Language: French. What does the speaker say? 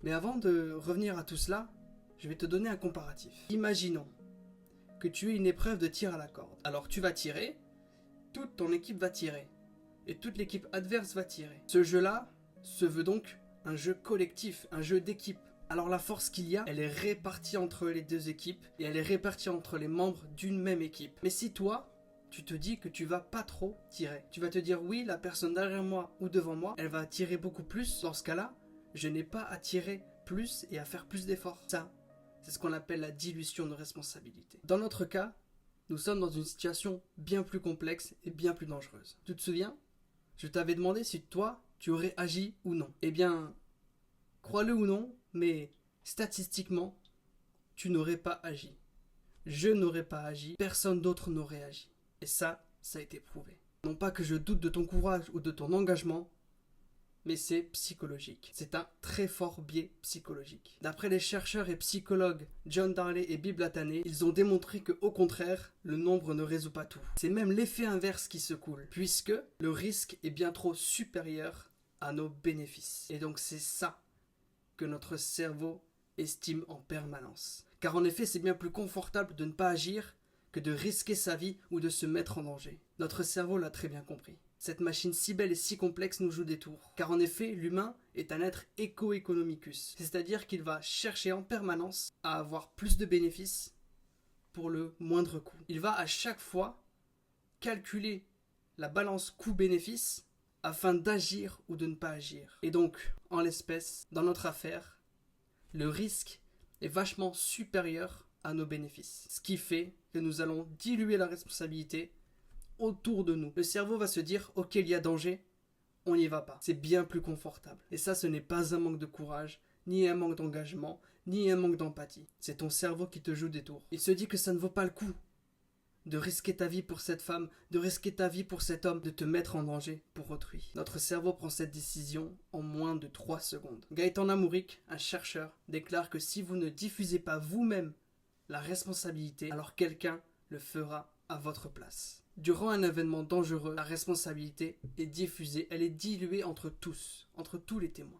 Mais avant de revenir à tout cela, je vais te donner un comparatif. Imaginons que tu aies une épreuve de tir à la corde. Alors tu vas tirer, toute ton équipe va tirer, et toute l'équipe adverse va tirer. Ce jeu-là se veut donc un jeu collectif, un jeu d'équipe. Alors la force qu'il y a, elle est répartie entre les deux équipes, et elle est répartie entre les membres d'une même équipe. Mais si toi, tu te dis que tu vas pas trop tirer, tu vas te dire oui, la personne derrière moi ou devant moi, elle va tirer beaucoup plus. Dans ce cas-là, je n'ai pas à tirer plus et à faire plus d'efforts. Ça, c'est ce qu'on appelle la dilution de responsabilité. Dans notre cas, nous sommes dans une situation bien plus complexe et bien plus dangereuse. Tu te souviens? Je t'avais demandé si toi, tu aurais agi ou non. Eh bien, crois-le ou non, mais statistiquement, tu n'aurais pas agi. Je n'aurais pas agi, personne d'autre n'aurait agi. Et ça a été prouvé. Non pas que je doute de ton courage ou de ton engagement, mais c'est psychologique. C'est un très fort biais psychologique. D'après les chercheurs et psychologues John Darley et Bill Latané, ils ont démontré que, au contraire, le nombre ne résout pas tout. C'est même l'effet inverse qui se coule, puisque le risque est bien trop supérieur à nos bénéfices. Et donc c'est ça que notre cerveau estime en permanence. Car en effet, c'est bien plus confortable de ne pas agir que de risquer sa vie ou de se mettre en danger. Notre cerveau l'a très bien compris. Cette machine si belle et si complexe nous joue des tours. Car en effet, l'humain est un être eco-economicus. C'est-à-dire qu'il va chercher en permanence à avoir plus de bénéfices pour le moindre coût. Il va à chaque fois calculer la balance coût-bénéfice afin d'agir ou de ne pas agir. Et donc, en l'espèce, dans notre affaire, le risque est vachement supérieur à nos bénéfices. Ce qui fait que nous allons diluer la responsabilité autour de nous. Le cerveau va se dire, ok, il y a danger, on n'y va pas. C'est bien plus confortable. Et ça, ce n'est pas un manque de courage, ni un manque d'engagement, ni un manque d'empathie. C'est ton cerveau qui te joue des tours. Il se dit que ça ne vaut pas le coup de risquer ta vie pour cette femme, de risquer ta vie pour cet homme, de te mettre en danger pour autrui. Notre cerveau prend cette décision en moins de 3 secondes. Gaëtan Amouric, un chercheur, déclare que si vous ne diffusez pas vous-même la responsabilité, alors quelqu'un le fera à votre place. Durant un événement dangereux, la responsabilité est diffusée, elle est diluée entre tous les témoins.